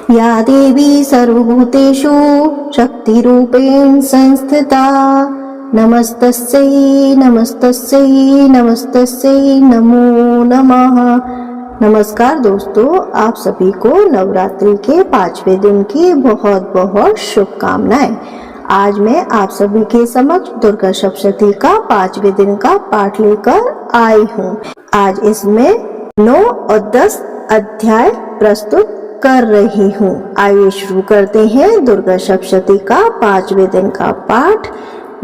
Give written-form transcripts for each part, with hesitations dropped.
या देवी सर्वभूतेषु शक्तिरूपेण संस्थिता नमस्तस्यै नमस्तस्यै नमस्तस्यै नमो नमः। नमस्कार दोस्तों, आप सभी को नवरात्रि के 5वें दिन की बहुत बहुत शुभकामनाएं। आज मैं आप सभी के समक्ष दुर्गा सप्तशती का 5वें दिन का पाठ लेकर आई हूँ। आज इसमें 9 और 10 अध्याय प्रस्तुत कर रही हूँ। आइए शुरू करते हैं दुर्गा सप्तशती का 5वें दिन का पाठ।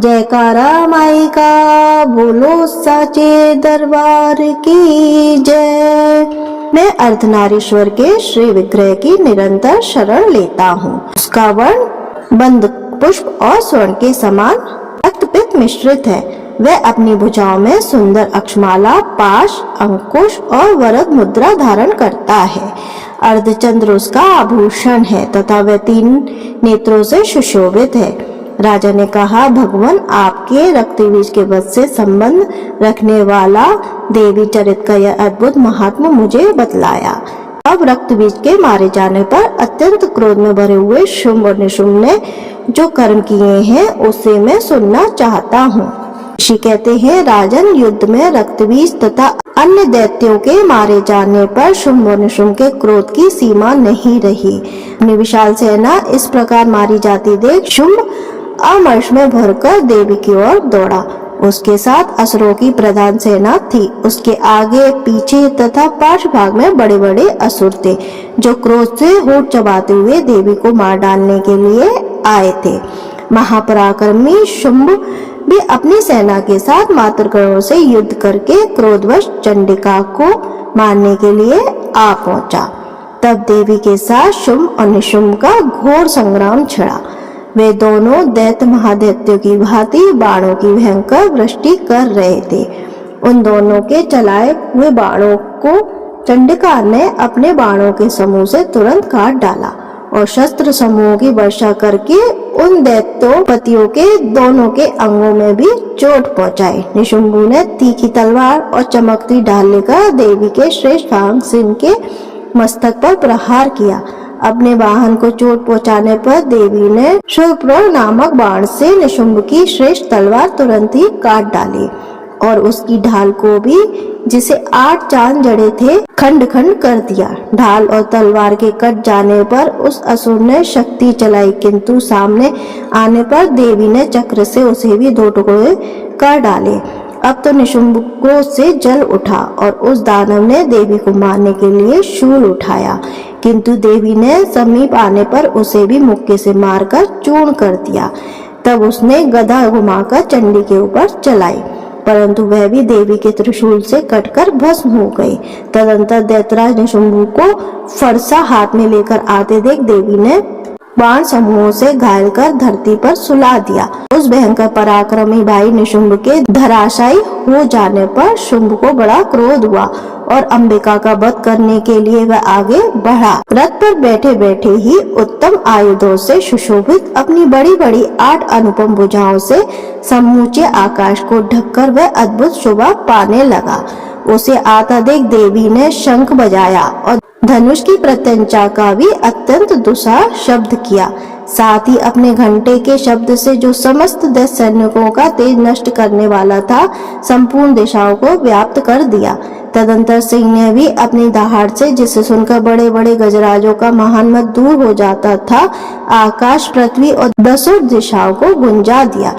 जयकारा माई का बोलो साचे दरबार की जय। मैं अर्धनारीश्वर के श्री विग्रह की निरंतर शरण लेता हूँ। उसका वर्ण बंद पुष्प और स्वर्ण के समान रक्तपित मिश्रित है। वह अपनी भुजाओं में सुंदर अक्षमाला, पाश, अंकुश और वरद मुद्रा धारण करता है। अर्धचंद्र उसका आभूषण है तथा वह 3 नेत्रों से सुशोभित है। राजा ने कहा, भगवान, आपके रक्तबीज के वध से संबंध रखने वाला देवी चरित का यह अद्भुत महात्मा मुझे बतलाया। अब रक्तबीज के मारे जाने पर अत्यंत क्रोध में भरे हुए शुंभ और निशुंभ ने जो कर्म किए हैं उसे मैं सुनना चाहता हूँ। ऋषि कहते हैं, राजन, युद्ध में रक्तबीज तथा अन्य दैत्यों के मारे जाने पर शुंभ और निशुंभ के क्रोध की सीमा नहीं रही। अपनी विशाल सेना इस प्रकार मारी जाती देख शुंभ अमर्ष में भरकर देवी की ओर दौड़ा। उसके साथ असुरों की प्रधान सेना थी। उसके आगे पीछे तथा पार्श्व भाग में बड़े बड़े असुर थे जो क्रोध से होठ चबाते हुए देवी को मार डालने के लिए आए थे। महापराक्रमी शुंभ भी अपनी सेना के साथ मातृगणों से युद्ध करके क्रोधवश चंडिका को मारने के लिए आ पहुंचा। तब देवी के साथ शुंभ और निशुंभ का घोर संग्राम छिड़ा। वे दोनों दैत्य महादैत्यों की भांति बाणों की भयंकर वृष्टि कर रहे थे। उन दोनों के चलाए हुए बाणों को चंडिका ने अपने बाणों के समूह से तुरंत काट डाला और शस्त्र समूहों की वर्षा करके उन दैत्यों पतियों के दोनों के अंगों में भी चोट पहुंचाई। निशुंभु ने तीखी तलवार और चमकती ढाल लेकर देवी के श्रेष्ठ भाग सिंह के मस्तक पर प्रहार किया। अपने वाहन को चोट पहुंचाने पर देवी ने शूर्पणखा नामक बाण से निशुंभ की श्रेष्ठ तलवार तुरंत ही काट डाली और उसकी ढाल को भी, जिसे 8 चांद जड़े थे, खंड खंड कर दिया। ढाल और तलवार के कट जाने पर उस असुर ने शक्ति चलाई, किंतु सामने आने पर देवी ने चक्र से उसे भी 2 टुकड़े कर डाले। अब तो निशुंभ को से जल उठा और उस दानव ने देवी को मारने के लिए शूल उठाया, किंतु देवी ने समीप आने पर उसे भी मुक्के से मारकर चूर्ण कर दिया। तब उसने गदा घुमाकर चंडी के ऊपर चलाई, परंतु वह भी देवी के त्रिशूल से कटकर भस्म हो गई। तदंतर दैत्यराज निशुंभ को फरसा हाथ में लेकर आते देख देवी ने बाण समूहों से घायल कर धरती पर सुला दिया। उस भयंकर पराक्रमी भाई निशुंभ के धराशायी हो जाने पर शुंभ को बड़ा क्रोध हुआ और अंबिका का वध करने के लिए वह आगे बढ़ा। रथ पर बैठे बैठे ही उत्तम आयुधों से सुशोभित अपनी बड़ी बड़ी 8 अनुपम भुजाओं से समूचे आकाश को ढककर वह अद्भुत शोभा पाने लगा। उसे आता देख देवी ने शंख बजाया और धनुष की प्रत्यंचा का भी अत्यंत दुस्साह शब्द किया। साथ ही अपने घंटे के शब्द से जो समस्त दैत्य सैनिकों का तेज नष्ट करने वाला था, संपूर्ण दिशाओं को व्याप्त कर दिया। तदंतर सिंह ने भी अपनी दहाड़ से, जिसे सुनकर बड़े बड़े गजराजों का महान मत दूर हो जाता था, आकाश, पृथ्वी और 10 दिशाओं को गुंजा दिया।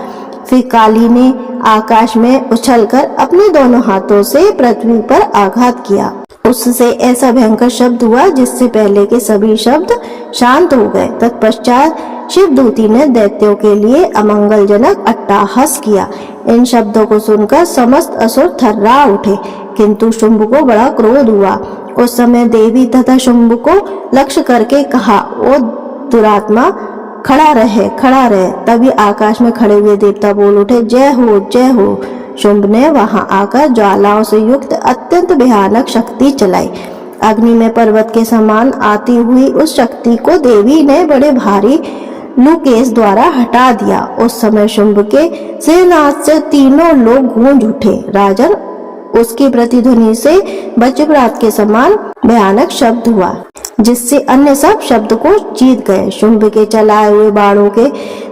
फिर काली ने आकाश में उछलकर अपने दोनों हाथों से पृथ्वी पर आघात किया। उससे ऐसा भयंकर शब्द हुआ जिससे पहले के सभी शब्द शांत हो गए। तत्पश्चात शिवदूती ने दैत्यों के लिए अमंगलजनक अट्टहास किया। इन शब्दों को सुनकर समस्त असुर थर्रा उठे, किंतु शुंभ को बड़ा क्रोध हुआ। उस समय देवी तथा शुंभ को लक्ष्य करके कहा, ओ दुरात्मा, खड़ा रहे, खड़ा रहे। तभी आकाश में खड़े हुए देवता बोल उठे, जय हो, जय हो। शुंभ ने वहां आकर ज्वालाओं से युक्त अत्यंत भयानक शक्ति चलाई। अग्नि में पर्वत के समान आती हुई उस शक्ति को देवी ने बड़े भारी लुकेश द्वारा हटा दिया। उस समय शुंभ के सिंहनाद से तीनों लोग गूंज उठे। राजन, उसकी प्रतिध्वनि से वज्रपात के समान भयानक शब्द हुआ, जिससे अन्य सब शब्द को जीत गए। शुंभ के चलाए हुए बाणों के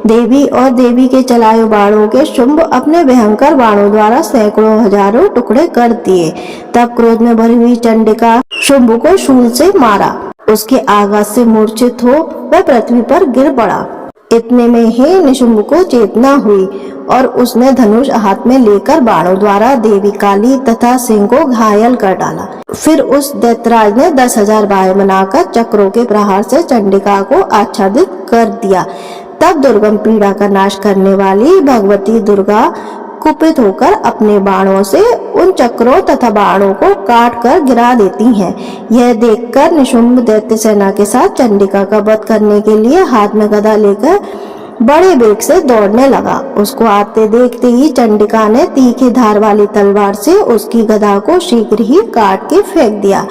देवी और देवी के चलाए हुए बाणों के शुंभ अपने भयंकर बाणों द्वारा सैकड़ों हजारों टुकड़े कर दिए। तब क्रोध में भरी हुई चंडिका शुंभ को शूल से मारा। उसके आघात से मूर्छित हो वह पृथ्वी पर गिर पड़ा। इतने में ही निशुंभ को चेतना हुई और उसने धनुष हाथ में लेकर बाणों द्वारा देवी काली तथा सिंह को घायल कर डाला। फिर उस दैत्यराज ने 10,000 बाहें बनाकर चक्रों के प्रहार से चंडिका को आच्छादित कर दिया। तब दुर्गम पीड़ा का नाश करने वाली भगवती दुर्गा कुपित होकर अपने बाणों से उन चक्रों तथा बाणों को काट कर गिरा देती हैं। यह देखकर निशुंभ दैत्य सेना के साथ चंडिका का वध करने के लिए हाथ में गदा लेकर बड़े वेग से दौड़ने लगा। उसको आते देखते ही चंडिका ने तीखी धार वाली तलवार से उसकी गदा को शीघ्र ही काट के फेंक दिया।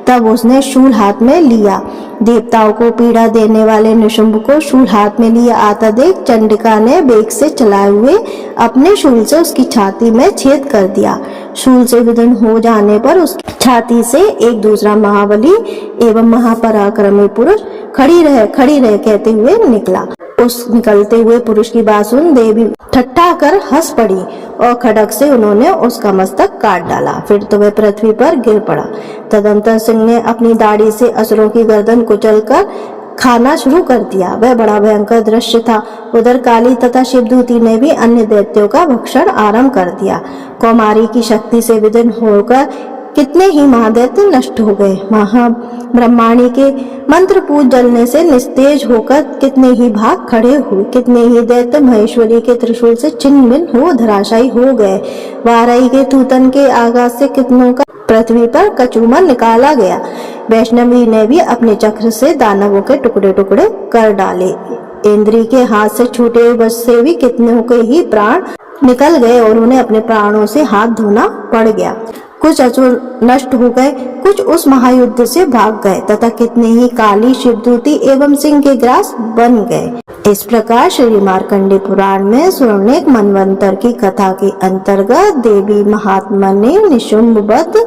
तब उसने शूल हाथ में लिया। देवताओं को पीड़ा देने वाले निशुंभ को शूल हाथ में लिया आता देख चंडिका ने वेग से चलाए हुए अपने शूल से उसकी छाती में छेद कर दिया। शूल से विदीर्ण हो जाने पर उसकी छाती से एक दूसरा महाबली एवं महापराक्रमी पुरुष खड़ी रह कहते हुए निकला। उस निकलते हुए पुरुष की बात सुन देवी ठट्ठा कर हंस पड़ी और खड्ग से उन्होंने उसका मस्तक काट डाला। फिर तो वह पृथ्वी पर गिर पड़ा। तदंतर सिंह ने अपनी दाढ़ी से असुरों की गर्दन कुचलकर खाना शुरू कर दिया। वह बड़ा भयंकर दृश्य था। उधर काली तथा शिवदूती ने भी अन्य दैत्यों का भक्षण आरंभ कर दिया। कौमारी की शक्ति से विदीर्ण होकर कितने ही महादैत्य नष्ट हो गए। महाब्रह्माणी के मंत्र पूज जलने से निस्तेज होकर कितने ही भाग खड़े हुए। कितने ही दैत्य महेश्वरी के त्रिशूल से छिन्न भिन्न हो धराशायी हो गए। वाराही के तूतन के आघात से कितनों का पृथ्वी पर कचूमर निकाला गया। वैष्णवी ने भी अपने चक्र से दानवों के टुकड़े टुकड़े कर डाले। इंद्री के हाथ से छूटे वश से भी कितनों के ही प्राण निकल गए और उन्हें अपने प्राणों से हाथ धोना पड़ गया। कुछ असुर नष्ट हो गए, कुछ उस महायुद्ध से भाग गए तथा कितने ही काली शिवदूती एवं सिंह के ग्रास बन गए। इस प्रकार श्री मार्कंडेय पुराण में स्वर्णिक मनवंतर की कथा के अंतर्गत देवी महात्मा ने निशुंभ वध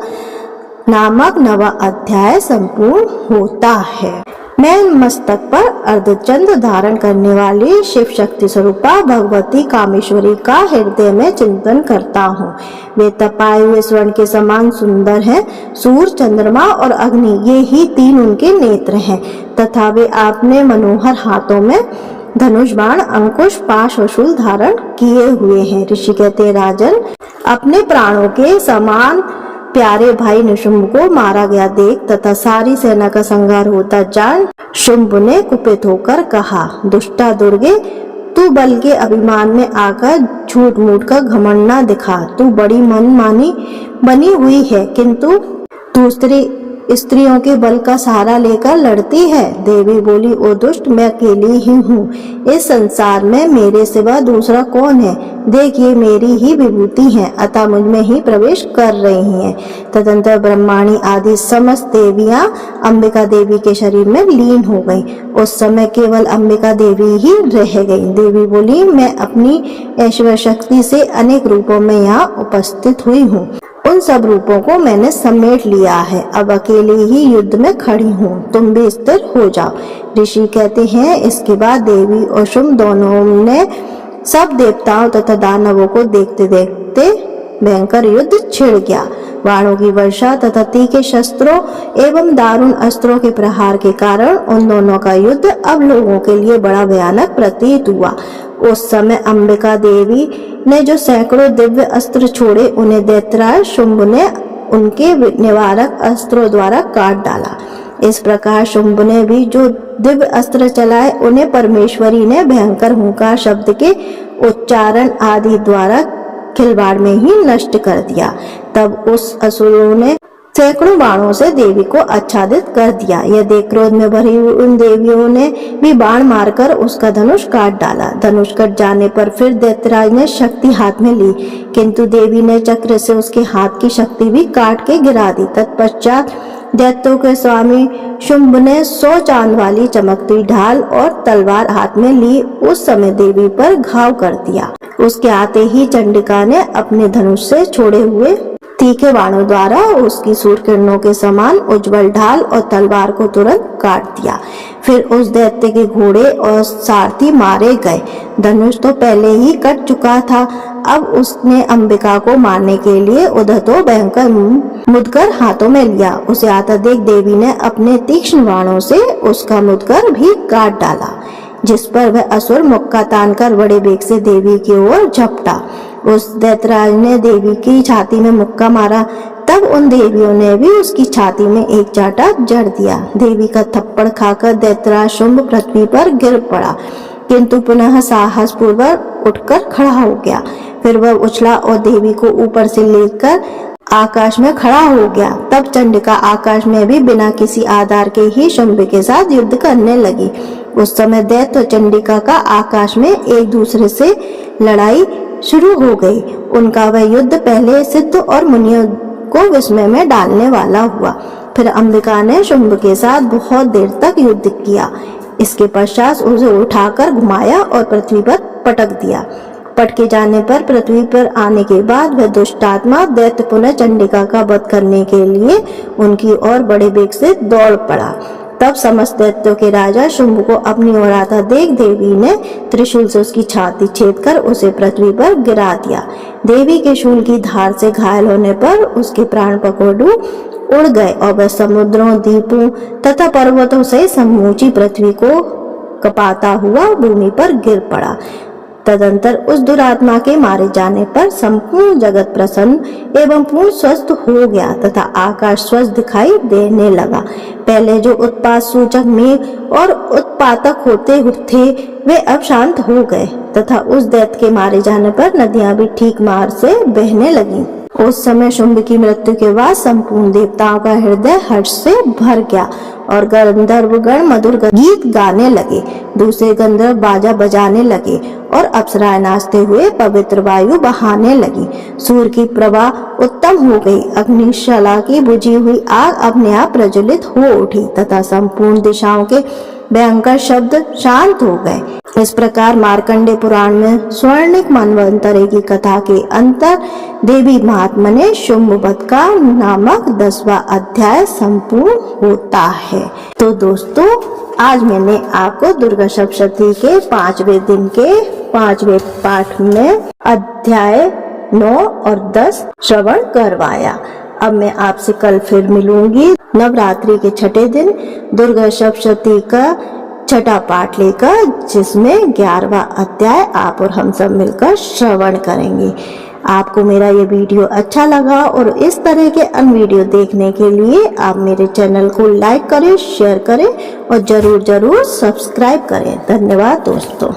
नामक नवा अध्याय संपूर्ण होता है। मैं मस्तक पर अर्धचंद्र धारण करने वाली शिव शक्ति स्वरूपा भगवती कामेश्वरी का हृदय में चिंतन करता हूँ। वे तपाए हुए स्वर्ण के समान सुंदर हैं। सूर्य, चंद्रमा और अग्नि ये ही तीन उनके नेत्र हैं तथा वे अपने मनोहर हाथों में धनुष, बाण, अंकुश, पाश और शूल धारण किए हुए हैं। ऋषि कहते राजन, अपने प्राणों के समान प्यारे भाई निशुंभ को मारा गया देख तथा सारी सेना का संहार होता जान शुंभ ने कुपित होकर कहा, दुष्टा दुर्गे, तू बल के अभिमान में आकर झूठ मूठ का घमंड न दिखा। तू बड़ी मनमानी बनी हुई है किंतु दूसरी स्त्रियों के बल का सहारा लेकर लड़ती है। देवी बोली, ओ दुष्ट, मैं अकेली ही हूँ। इस संसार में मेरे सिवा दूसरा कौन है? देख, ये मेरी ही विभूति है, अतः मुझ में ही प्रवेश कर रही हैं। तदंतर ब्रह्माणी आदि समस्त देवियां अंबिका देवी के शरीर में लीन हो गईं। उस समय केवल अंबिका देवी ही रह गईं। देवी बोली, मैं अपनी ऐश्वर्य शक्ति से अनेक रूपों में यहाँ उपस्थित हुई हूँ। उन सब रूपों को मैंने समेट लिया है। अब अकेले ही युद्ध में खड़ी हूँ, तुम भी स्थिर हो जाओ। ऋषि कहते हैं, इसके बाद देवी और शुंभ दोनों ने सब देवताओं तथा दानवों को देखते देखते भयंकर युद्ध छिड़ गया। बाणों की वर्षा तथा तीखे शस्त्रों एवं दारुण अस्त्रों के प्रहार के कारण उन दोनों का युद्ध अब लोगों के लिए बड़ा भयानक प्रतीत हुआ। उस समय अंबिका देवी ने जो सैकड़ों दिव्य अस्त्र छोड़े, उन्हें दैत्यराज शुंभ ने उनके निवारक अस्त्रों द्वारा काट डाला। इस प्रकार शुंभ ने भी जो दिव्य अस्त्र चलाए, उन्हें परमेश्वरी ने भयंकर हुंकार शब्द के उच्चारण आदि द्वारा खिलवाड़ में ही नष्ट कर दिया। तब उस असुरों ने सैकड़ों बाणों से देवी को आच्छादित कर दिया। यह देख क्रोध में भरी उन देवियों ने भी बाण मारकर उसका धनुष काट डाला। धनुष कट जाने पर फिर दैत्यराज ने शक्ति हाथ में ली, किंतु देवी ने चक्र से उसके हाथ की शक्ति भी काट के गिरा दी। तत्पश्चात दैत्यों के स्वामी शुंभ ने 100 चांद वाली चमकती ढाल और तलवार हाथ में ली। उस समय देवी पर घाव कर दिया। उसके आते ही चंडिका ने अपने धनुष से छोड़े हुए तीखे बाणों द्वारा उसकी सूर्य किरणों के समान उज्जवल ढाल और तलवार को तुरंत काट दिया। फिर उस दैत्य के घोड़े और सारथी मारे गए। धनुष तो पहले ही कट चुका था। अब उसने अंबिका को मारने के लिए उद्धतो भयंकर मुदगर हाथों में लिया। उसे आता देख देवी ने अपने तीक्ष्ण बाणों से उसका मुदगर भी काट डाला, जिस पर वह असुर मुक्का तानकर बड़े वेग से देवी की ओर झपटा। उस दैत्यराज ने देवी की छाती में मुक्का मारा। तब उन देवियों ने भी उसकी छाती में एक चाटा जड़ दिया। देवी का थप्पड़ खाकर दैत्यराज शुंभ पृथ्वी पर गिर पड़ा, किंतु पुनः साहस पूर्वक उठकर खड़ा हो गया। फिर वह उछला और देवी को ऊपर से लेकर आकाश में खड़ा हो गया। तब चंडिका आकाश में भी बिना किसी आधार के ही शुंभ के साथ युद्ध करने लगी। उस समय दैत्य और चंडिका का आकाश में एक दूसरे से लड़ाई शुरू हो गई। उनका वह युद्ध पहले सिद्ध और मुनियों को विस्मय में डालने वाला हुआ। फिर अंबिका ने शुंभ के साथ बहुत देर तक युद्ध किया। इसके पश्चात उसे उठाकर घुमाया और पृथ्वी पर पटक दिया। पटके जाने पर पृथ्वी पर आने के बाद वह दुष्ट आत्मा दैत्य पुनः चंडिका का वध करने के लिए उनकी ओर बड़े वेग से दौड़ पड़ा। तब समस्त दैत्यों के राजा शुंभ को अपनी ओर आता देख देवी ने त्रिशूल से उसकी छाती छेदकर उसे पृथ्वी पर गिरा दिया। देवी के शूल की धार से घायल होने पर उसके प्राण पखेरु उड़ गए और वह समुद्रों, द्वीपों तथा पर्वतों से समूची पृथ्वी को कपाता हुआ भूमि पर गिर पड़ा। तदंतर उस दुरात्मा के मारे जाने पर संपूर्ण जगत प्रसन्न एवं पूर्ण स्वस्थ हो गया तथा आकाश स्वस्थ दिखाई देने लगा। पहले जो उत्पात सूचक मेघ और उत्पातक होते थे वे अब शांत हो गए तथा उस दैत्य के मारे जाने पर नदियां भी ठीक मार्ग से बहने लगीं। उस समय शुंभ की मृत्यु के बाद संपूर्ण देवताओं का हृदय हर्ष से भर गया और गंधर्वगण मधुर गीत गाने लगे। दूसरे गंधर्व बाजा बजाने लगे और अप्सराएं नाचते हुए पवित्र वायु बहाने लगी। सूर्य की प्रभा उत्तम हो गई। अग्निशला की बुझी हुई आग अपने आप प्रज्वलित हो उठी तथा संपूर्ण दिशाओं के भयंकर शब्द शांत हो गए। इस प्रकार मार्कंडे पुराण में स्वर्णिक मनवंतरे की कथा के अंतर देवी महात्मा ने शुंभ वध का नामक 10वां अध्याय संपूर्ण होता है। तो दोस्तों, आज मैंने आपको दुर्गा सप्तशती के 5वें दिन के 5वें पाठ में अध्याय 9 और 10 श्रवण करवाया। अब मैं आपसे कल फिर मिलूंगी नवरात्रि के छठे दिन दुर्गा सप्तशती का छठा पाठ लेकर, जिसमें 11वां अध्याय आप और हम सब मिलकर श्रवण करेंगे। आपको मेरा ये वीडियो अच्छा लगा और इस तरह के अन्य वीडियो देखने के लिए आप मेरे चैनल को लाइक करें, शेयर करें और जरूर सब्सक्राइब करें। धन्यवाद दोस्तों।